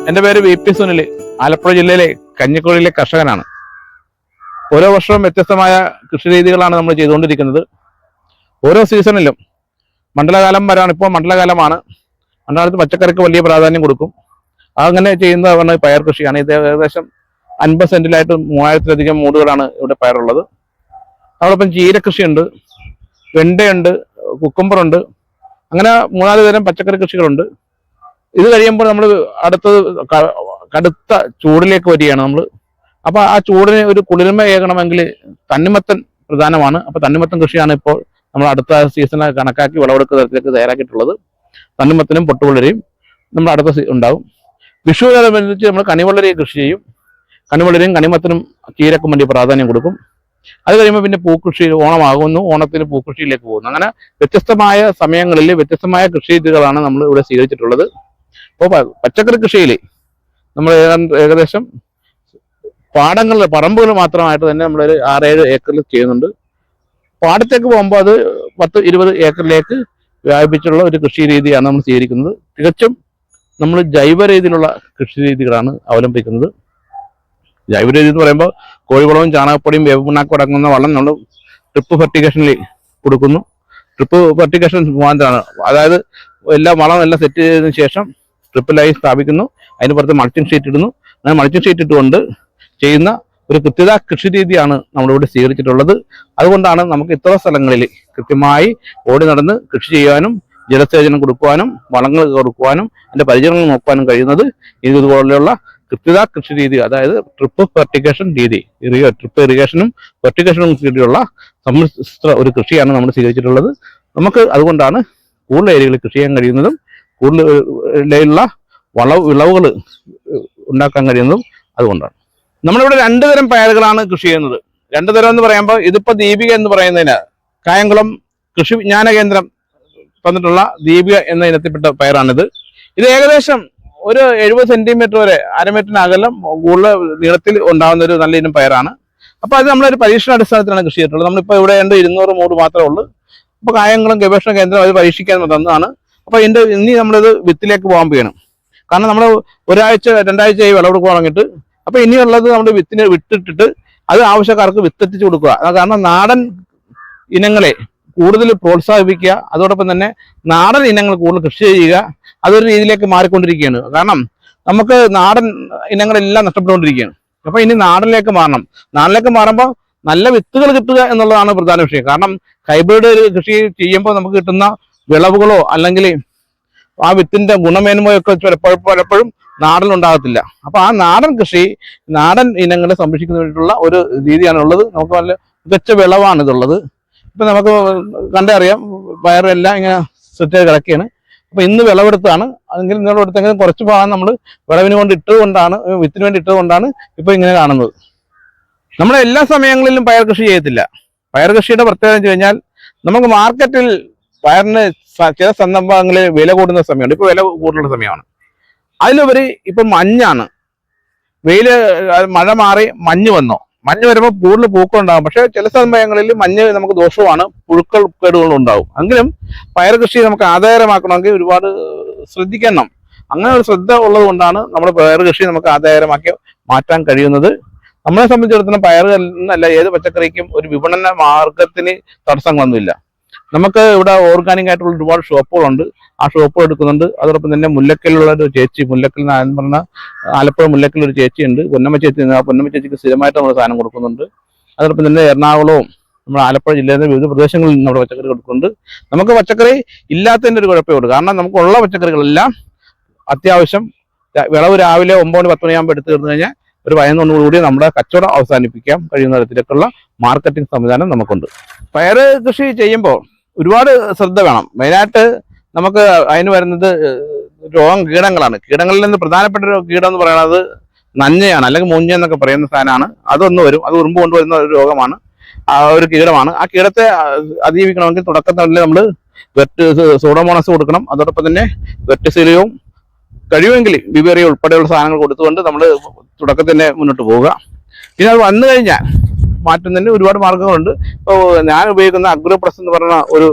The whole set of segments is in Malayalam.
എൻ്റെ പേര് വി പി സുനിൽ. ആലപ്പുഴ ജില്ലയിലെ കഞ്ഞിക്കുഴിയിലെ കർഷകനാണ്. ഓരോ വർഷവും വ്യത്യസ്തമായ കൃഷി രീതികളാണ് നമ്മൾ ചെയ്തുകൊണ്ടിരിക്കുന്നത്. ഓരോ സീസണിലും മണ്ഡലകാലം വരാണ്. ഇപ്പോൾ മണ്ഡലകാലമാണ്. മണ്ഡലകാലത്ത് പച്ചക്കറിക്ക് വലിയ പ്രാധാന്യം കൊടുക്കും. അങ്ങനെ ചെയ്യുന്ന പയർ കൃഷിയാണ്. ഇത് ഏകദേശം 50 സെന്റിലായിട്ട് 3000-ലധികം മൂടുകളാണ് ഇവിടെ പയറുള്ളത്. അതോടൊപ്പം ചീരകൃഷിയുണ്ട്, വെണ്ടയുണ്ട്, കുക്കുംബറുണ്ട്. അങ്ങനെ 3-4 തരം പച്ചക്കറി കൃഷികളുണ്ട്. ഇത് കഴിയുമ്പോൾ നമ്മൾ അടുത്തത് കടുത്ത ചൂടിലേക്ക് വരികയാണ് നമ്മൾ. അപ്പോൾ ആ ചൂടിന് ഒരു കുളിർമ ഏകണമെങ്കിൽ തണ്ണിമത്തൻ പ്രധാനമാണ്. അപ്പോൾ തണ്ണിമത്തൻ കൃഷിയാണ് ഇപ്പോൾ നമ്മൾ അടുത്ത സീസണിൽ കണക്കാക്കി വിളവെടുക്കുന്നതിലേക്ക് തയ്യാറാക്കിയിട്ടുള്ളത്. തണ്ണിമത്തനും പൊട്ടുവളരിയും നമ്മൾ അടുത്ത ഉണ്ടാവും. വിഷുവിനോടനുബന്ധിച്ച് നമ്മൾ കണിവളരി കൃഷി ചെയ്യും. കണിവളരിയും കണിമത്തനും ചീരക്കും വേണ്ടി പ്രാധാന്യം കൊടുക്കും. അത് കഴിയുമ്പോൾ പിന്നെ പൂക്കൃഷി, ഓണമാകുന്നു, ഓണത്തിന് പൂക്കൃഷിയിലേക്ക് പോകുന്നു. അങ്ങനെ വ്യത്യസ്തമായ സമയങ്ങളിൽ വ്യത്യസ്തമായ കൃഷി രീതികളാണ് നമ്മൾ ഇവിടെ സ്വീകരിച്ചിട്ടുള്ളത്. അപ്പോൾ പച്ചക്കറി കൃഷിയിൽ നമ്മൾ ഏകദേശം പറമ്പുകൾ മാത്രമായിട്ട് തന്നെ നമ്മളൊരു 6-7 ഏക്കറിൽ ചെയ്യുന്നുണ്ട്. പാടത്തേക്ക് പോകുമ്പോൾ അത് 10-20 ഏക്കറിലേക്ക് വ്യാപിപ്പിച്ചുള്ള ഒരു കൃഷി രീതിയാണ് നമ്മൾ സ്വീകരിക്കുന്നത്. തികച്ചും നമ്മൾ ജൈവ രീതിയിലുള്ള കൃഷി രീതികളാണ് അവലംബിക്കുന്നത്. ജൈവ രീതി എന്ന് പറയുമ്പോൾ കോഴിവളവും ചാണകപ്പൊടിയും വേപ്പിണ്ണാക്കും അടങ്ങുന്ന വളം നമ്മൾ ട്രിപ്പ് ഫെർട്ടിഗേഷനിൽ കൊടുക്കുന്നു. ട്രിപ്പ് ഫെർട്ടിഗേഷൻ മുഖാന്തരമാണ്. അതായത് വളം എല്ലാം സെറ്റ് ചെയ്തതിനു ശേഷം ട്രിപ്പിലായി സ്ഥാപിക്കുന്നു. അതിന് പുറത്ത് മൾച്ചിങ് ഷീറ്റ് ഇടുന്നു. അങ്ങനെ മൾച്ചിങ് ഷീറ്റ് ഇട്ടുകൊണ്ട് ചെയ്യുന്ന ഒരു കൃത്യത കൃഷി രീതിയാണ് നമ്മളിവിടെ സ്വീകരിച്ചിട്ടുള്ളത്. അതുകൊണ്ടാണ് നമുക്ക് ഇത്ര സ്ഥലങ്ങളിൽ കൃത്യമായി ഓടി നടന്ന് കൃഷി ചെയ്യാനും ജലസേചനം കൊടുക്കുവാനും വളങ്ങൾ കൊടുക്കുവാനും അതിന്റെ പരിചരണം നോക്കുവാനും കഴിയുന്നത് ഇതുപോലെയുള്ള കൃത്യത കൃഷി രീതി, അതായത് ട്രിപ്പ് ഫെർട്ടിഗേഷൻ രീതി. ട്രിപ്പ് ഇറിഗേഷനും ഫെർട്ടിഗേഷനും കൂടിയുള്ള സമ്മിശ്ര ഒരു കൃഷിയാണ് നമ്മൾ സ്വീകരിച്ചിട്ടുള്ളത്. നമുക്ക് അതുകൊണ്ടാണ് കൂടുതൽ ഏരിയകളിൽ കൃഷി ചെയ്യാൻ കഴിയുന്നതും കൂടുതലുള്ള വിളവുകൾ ഉണ്ടാക്കാൻ കഴിയുന്നതും അതുകൊണ്ടാണ്. നമ്മളിവിടെ 2 തരം പയറുകളാണ് കൃഷി ചെയ്യുന്നത്. 2 തരം എന്ന് പറയുമ്പോൾ ഇതിപ്പോൾ ദീപിക എന്ന് പറയുന്നതിന് കായംകുളം കൃഷി വിജ്ഞാന കേന്ദ്രം തന്നിട്ടുള്ള ദീപിക എന്ന ഇനത്തിൽപ്പെട്ട പയറാണിത്. ഇത് ഏകദേശം ഒരു 70 സെന്റിമീറ്റർ വരെ, അരമീറ്ററിന് അകലം കൂടുതൽ നീളത്തിൽ ഉണ്ടാകുന്ന ഒരു നല്ല ഇനം പയറാണ്. അപ്പോൾ അത് നമ്മളൊരു പരീക്ഷണാടിസ്ഥാനത്തിലാണ് കൃഷി ചെയ്തിട്ടുള്ളത്. നമ്മളിപ്പോൾ ഇവിടെ 200 മൂട് മാത്രമേ ഉള്ളൂ. അപ്പോൾ കായംകുളം ഗവേഷണ കേന്ദ്രം അത് പരീക്ഷിക്കാൻ തന്നതാണ്. അപ്പോൾ ഇനി നമ്മളിത് വിത്തിലേക്ക് പോകാൻ പോവുകയാണ്. കാരണം നമ്മൾ 1-2 ആഴ്ചയായി വിളവെടുക്കാൻ തുടങ്ങിയിട്ട്. അപ്പോൾ ഇനിയുള്ളത് നമ്മൾ വിത്തിനെ വിട്ടിട്ടിട്ട് അത് ആവശ്യക്കാർക്ക് വിത്തെത്തിച്ച് കൊടുക്കുക. കാരണം നാടൻ ഇനങ്ങളെ കൂടുതൽ പ്രോത്സാഹിപ്പിക്കുക, അതോടൊപ്പം തന്നെ നാടൻ ഇനങ്ങൾ കൂടുതൽ കൃഷി ചെയ്യുക, അതൊരു രീതിയിലേക്ക് മാറിക്കൊണ്ടിരിക്കുകയാണ്. കാരണം നമുക്ക് നാടൻ ഇനങ്ങളെല്ലാം നഷ്ടപ്പെട്ടുകൊണ്ടിരിക്കുകയാണ്. അപ്പോൾ ഇനി നാടനിലേക്ക് മാറണം. നാടനിലേക്ക് മാറുമ്പോൾ നല്ല വിത്തുകൾ കിട്ടുക എന്നുള്ളതാണ് പ്രധാന വിഷയം. കാരണം ഹൈബ്രിഡ് കൃഷി ചെയ്യുമ്പോൾ നമുക്ക് കിട്ടുന്ന വിളവുകളോ അല്ലെങ്കിൽ ആ വിത്തിന്റെ ഗുണമേന്മയോ ഒക്കെ പലപ്പോഴും നാടനുണ്ടാകത്തില്ല. അപ്പോൾ ആ നാടൻ കൃഷി, നാടൻ ഇനങ്ങളെ സംരക്ഷിക്കുന്നതിന് വേണ്ടിയിട്ടുള്ള ഒരു രീതിയാണുള്ളത്. നമുക്ക് നല്ല മികച്ച വിളവാണ് ഇതുള്ളത്. ഇപ്പം നമുക്ക് കണ്ടറിയാം, പയറെല്ലാം ഇങ്ങനെ സെറ്റ് ചെയ്ത് കിടക്കുകയാണ്. അപ്പോൾ ഇന്ന് വിളവെടുത്താണ്. അതെങ്കിൽ നിങ്ങൾ എടുത്തെങ്കിലും കുറച്ച് ഭാഗം നമ്മൾ വിളവിന് കൊണ്ട് ഇട്ടുകൊണ്ടാണ്, വിത്തിന് വേണ്ടി ഇട്ടുകൊണ്ടാണ് ഇപ്പോൾ ഇങ്ങനെ കാണുന്നത്. നമ്മൾ എല്ലാ സമയങ്ങളിലും പയർ കൃഷി ചെയ്യത്തില്ല. പയർ കൃഷിയുടെ പ്രത്യേകത എന്ന് വെച്ച് കഴിഞ്ഞാൽ നമുക്ക് മാർക്കറ്റിൽ പയറിന് ചില സന്ദർഭങ്ങളിൽ വില കൂടുന്ന സമയമുണ്ട്. ഇപ്പോൾ വില കൂടുതലുള്ള സമയമാണ്. അതിലുപരി ഇപ്പം മഞ്ഞാണ്. മഴ മാറി മഞ്ഞ് വന്നോ, മഞ്ഞ് വരുമ്പോൾ കൂടുതൽ പൂക്കളുണ്ടാകും. പക്ഷേ ചില സമയങ്ങളിൽ മഞ്ഞ് നമുക്ക് ദോഷവുമാണ്, കേടുകളും ഉണ്ടാവും. എങ്കിലും പയർ കൃഷി നമുക്ക് ആദായകരമാക്കണമെങ്കിൽ ഒരുപാട് ശ്രദ്ധിക്കണം. അങ്ങനെ ഒരു ശ്രദ്ധ ഉള്ളത് കൊണ്ടാണ് നമ്മുടെ പയർ കൃഷി നമുക്ക് ആദായകരമാക്കി മാറ്റാൻ കഴിയുന്നത്. നമ്മളെ സംബന്ധിച്ചിടത്തോളം പയർ എന്നല്ല, ഏത് പച്ചക്കറിക്കും ഒരു വിപണന മാർഗത്തിന് തടസ്സങ്ങളൊന്നുമില്ല. നമുക്ക് ഇവിടെ ഓർഗാനിക് ആയിട്ടുള്ള ഒരുപാട് ഷോപ്പുകളുണ്ട്. ആ ഷോപ്പുകൾ എടുക്കുന്നുണ്ട്. അതോടൊപ്പം തന്നെ മുല്ലക്കലുള്ള ഒരു ചേച്ചി, മുല്ലക്കൽ എന്ന് പറഞ്ഞ ആലപ്പുഴ മുല്ലക്കൽ ഒരു ചേച്ചിയുണ്ട്, പൊന്നമ്മ ചേച്ചി. ആ പൊന്നമ്മ ചേച്ചിക്ക് സ്ഥിരമായിട്ട് നമ്മൾ സാധനം കൊടുക്കുന്നുണ്ട്. അതോടൊപ്പം തന്നെ എറണാകുളവും നമ്മുടെ ആലപ്പുഴ ജില്ലയിലെ വിവിധ പ്രദേശങ്ങളിൽ നമ്മുടെ പച്ചക്കറി കൊടുക്കുന്നുണ്ട്. നമുക്ക് പച്ചക്കറി ഇല്ലാത്തതിൻ്റെ ഒരു കുഴപ്പമുണ്ട്. കാരണം നമുക്കുള്ള പച്ചക്കറികളെല്ലാം അത്യാവശ്യം വിളവ് രാവിലെ 9-10 മണിയാകുമ്പോൾ എടുത്തു തീർന്നു കഴിഞ്ഞാൽ ഒരു 11 കൂടി നമ്മുടെ കച്ചവടം അവസാനിപ്പിക്കാൻ കഴിയുന്ന തരത്തിലേക്കുള്ള മാർക്കറ്റിംഗ് സംവിധാനം നമുക്കുണ്ട്. പയർ കൃഷി ചെയ്യുമ്പോൾ ഒരുപാട് ശ്രദ്ധ വേണം. മെയിനായിട്ട് നമുക്ക് അതിന് വരുന്നത് കീടങ്ങളാണ്. കീടങ്ങളിൽ നിന്ന് പ്രധാനപ്പെട്ട ഒരു കീടം എന്ന് പറയുന്നത് നഞ്ഞയാണ്, അല്ലെങ്കിൽ മൂഞ്ഞ എന്നൊക്കെ പറയുന്ന സാധനമാണ്. അതൊന്ന് വരും. അത് ഉറുമ്പ് കൊണ്ടുവരുന്ന ഒരു രോഗമാണ്, ഒരു കീടമാണ്. ആ കീടത്തെ അതിജീവിക്കണമെങ്കിൽ തുടക്കത്തിൽ നമ്മൾ സൂഡോമോണസ് കൊടുക്കണം. അതോടൊപ്പം തന്നെ വെർട്ടിസിലിയവും കഴിയുമെങ്കിൽ ബിബേറിയ ഉൾപ്പെടെയുള്ള സാധനങ്ങൾ കൊടുത്തുകൊണ്ട് നമ്മൾ തുടക്കത്തിൽ തന്നെ മുന്നോട്ട് പോവുക. പിന്നെ അത് വന്നു കഴിഞ്ഞാൽ മാറ്റുന്നതിന് ഒരുപാട് മാർഗങ്ങളുണ്ട്. ഇപ്പോൾ ഞാൻ ഉപയോഗിക്കുന്ന അഗ്രോപ്ലസ് എന്ന് പറയുന്ന ഒരു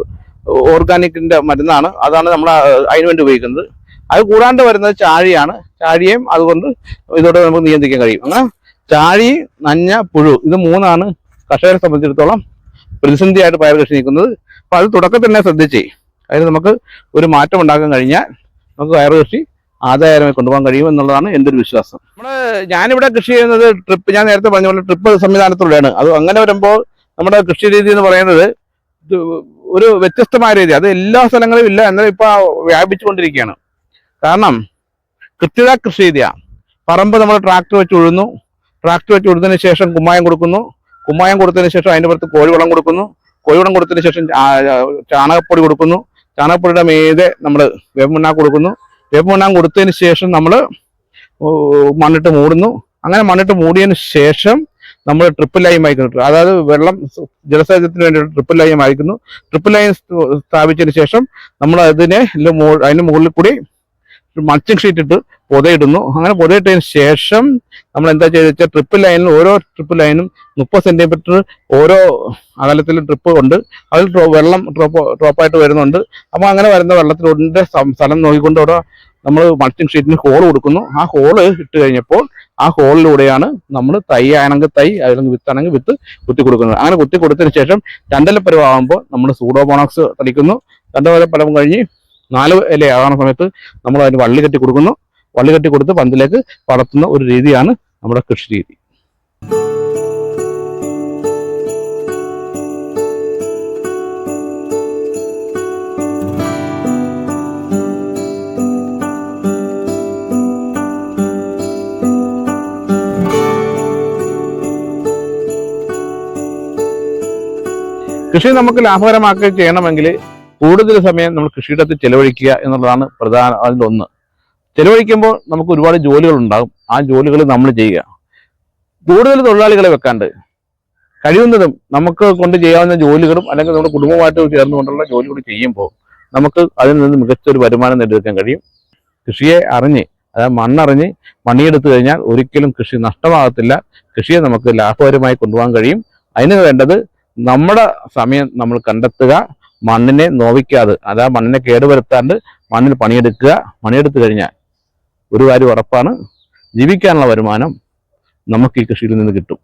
ഓർഗാനിക്കിന്റെ മരുന്നാണ്. അതാണ് നമ്മൾ അതിനുവേണ്ടി ഉപയോഗിക്കുന്നത്. അത് കൂടാണ്ട് വരുന്നത് ചാഴിയാണ്. ചാഴിയും അതുകൊണ്ട് ഇതോടെ നമുക്ക് നിയന്ത്രിക്കാൻ കഴിയും. അങ്ങനെ ചാഴി, നഞ്ഞ, പുഴു ഇത് മൂന്നാണ് കർഷകരെ സംബന്ധിച്ചിടത്തോളം പ്രതിസന്ധിയായിട്ട് പയർ കൃഷി നിൽക്കുന്നത്. അപ്പോൾ അത് തുടക്കത്തിൽ തന്നെ ശ്രദ്ധിച്ചേ അതിന് നമുക്ക് ഒരു മാറ്റം ഉണ്ടാക്കാൻ കഴിഞ്ഞാൽ നമുക്ക് പയർ കൃഷി ആദായകരമായി കൊണ്ടുപോകാൻ കഴിയും എന്നുള്ളതാണ് എൻ്റെ ഒരു വിശ്വാസം. ഞാനിവിടെ കൃഷി ചെയ്യുന്നത് ട്രിപ്പ്, ഞാൻ നേരത്തെ പറഞ്ഞ പോലെ ട്രിപ്പ് സംവിധാനത്തിലൂടെയാണ്. അത് അങ്ങനെ വരുമ്പോൾ നമ്മുടെ കൃഷി രീതി എന്ന് പറയുന്നത് ഒരു വ്യത്യസ്തമായ രീതി. അത് എല്ലാ സ്ഥലങ്ങളിലും ഇല്ല, എന്നാൽ ഇപ്പോൾ വ്യാപിച്ചുകൊണ്ടിരിക്കുകയാണ്. കാരണം കൃത്യത കൃഷി രീതിയാണ്. പറമ്പ് നമ്മൾ ട്രാക്ടർ വെച്ച് ഉഴുന്നു, ട്രാക്ടർ വെച്ച് ഉഴുന്നതിന് ശേഷം കുമ്മായം കൊടുക്കുന്നു, കുമ്മായം കൊടുത്തതിന് ശേഷം അതിൻ്റെ പുറത്ത് കോഴിവളം കൊടുക്കുന്നു, കോഴിവളം കൊടുത്തതിന് ശേഷം ചാണകപ്പൊടി കൊടുക്കുന്നു, ചാണകപ്പൊടിയുടെ മീതെ നമ്മൾ വേപ്പുണ്ണാക്ക് കൊടുക്കുന്നു, വേപ്പുണ്ണാക്ക് കൊടുത്തതിന് ശേഷം നമ്മൾ മണ്ണിട്ട് മൂടുന്നു. അങ്ങനെ മണ്ണിട്ട് മൂടിയതിന് ശേഷം നമ്മൾ ട്രിപ്പിൾ ലൈൻ അയക്കുന്നു. അതായത് വെള്ളം ജലസേചനത്തിന് വേണ്ടി ട്രിപ്പിൾ ലൈൻ അയക്കുന്നു. ട്രിപ്പിൾ ലൈൻ സ്ഥാപിച്ചതിന് ശേഷം നമ്മൾ അതിന് മുകളിൽ കൂടി മൾച്ചിങ് ഷീറ്റ് ഇട്ട് പൊതയിടുന്നു. അങ്ങനെ പൊതയിട്ടതിന് ശേഷം നമ്മൾ എന്താ ചെയ്തെന്ന് വെച്ചാൽ ട്രിപ്പിൾ ലൈനിൽ ഓരോ ട്രിപ്പിൾ ലൈനും 30 സെന്റിമീറ്റർ ഓരോ അകലത്തിൽ ട്രിപ്പ് ഉണ്ട്. അതിൽ വെള്ളം ഡ്രോപ്പായിട്ട് വരുന്നുണ്ട്. അപ്പോൾ അങ്ങനെ വരുന്ന വെള്ളത്തിലൊക്കെ സ്ഥലം നോക്കിക്കൊണ്ട് അവിടെ നമ്മൾ മൾച്ചിങ് ഷീറ്റിന് ഹോൾ കൊടുക്കുന്നു. ആ ഹോള് ഇട്ട് കഴിഞ്ഞപ്പോൾ ആ ഹോളിലൂടെയാണ് നമ്മൾ തൈ ആണെങ്കിൽ തൈ, അല്ലെങ്കിൽ വിത്താണെങ്കിൽ വിത്ത് കുത്തി കൊടുക്കുന്നത്. അങ്ങനെ കുത്തി കൊടുത്തതിന് ശേഷം രണ്ടലപ്പരമാകുമ്പോൾ നമ്മൾ സൂഡോമോണോക്സ് തളിക്കുന്നു. രണ്ടലപ്പരം കഴിഞ്ഞ് 4 ഇല ആകുന്ന സമയത്ത് നമ്മൾ അതിന് വള്ളി കെട്ടി കൊടുക്കുന്നു. വള്ളി കെട്ടി കൊടുത്ത് പന്തിലേക്ക് പടർത്തുന്ന ഒരു രീതിയാണ് നമ്മുടെ കൃഷി രീതി. കൃഷി നമുക്ക് ലാഭകരമാക്കി ചെയ്യണമെങ്കിൽ കൂടുതൽ സമയം നമ്മൾ കൃഷിയിടത്തിൽ ചെലവഴിക്കുക എന്നുള്ളതാണ് പ്രധാന. അതിലൊന്ന്, ചെലവഴിക്കുമ്പോൾ നമുക്ക് ഒരുപാട് ജോലികൾ ഉണ്ടാകും. ആ ജോലികൾ നമ്മൾ ചെയ്യുക. കൂടുതൽ തൊഴിലാളികളെ വെക്കാണ്ട് കഴിയുന്നതും നമുക്ക് കൊണ്ട് ചെയ്യാവുന്ന ജോലികളും അല്ലെങ്കിൽ നമ്മുടെ കുടുംബമായിട്ട് ചേർന്നുകൊണ്ടുള്ള ജോലികൾ ചെയ്യുമ്പോൾ നമുക്ക് അതിൽ നിന്ന് മികച്ചൊരു വരുമാനം നേടിയെടുക്കാൻ കഴിയും. കൃഷിയെ അറിഞ്ഞ്, അതായത് മണ്ണറിഞ്ഞ് പണിയെടുത്തു കഴിഞ്ഞാൽ ഒരിക്കലും കൃഷി നഷ്ടമാകത്തില്ല. കൃഷിയെ നമുക്ക് ലാഭകരമായി കൊണ്ടുപോകാൻ കഴിയും. അതിന് വേണ്ടത് നമ്മുടെ സമയം നമ്മൾ കണ്ടെത്തുക, മണ്ണിനെ നോവിക്കാതെ, അതായത് മണ്ണിനെ കേടുവരുത്താണ്ട് മണ്ണിൽ പണിയെടുക്കുക. പണിയെടുത്തു കഴിഞ്ഞാൽ ഒരു കാര്യം ഉറപ്പാണ്, ജീവിക്കാനുള്ള വരുമാനം നമുക്ക് ഈ കൃഷിയിൽ നിന്ന് കിട്ടും.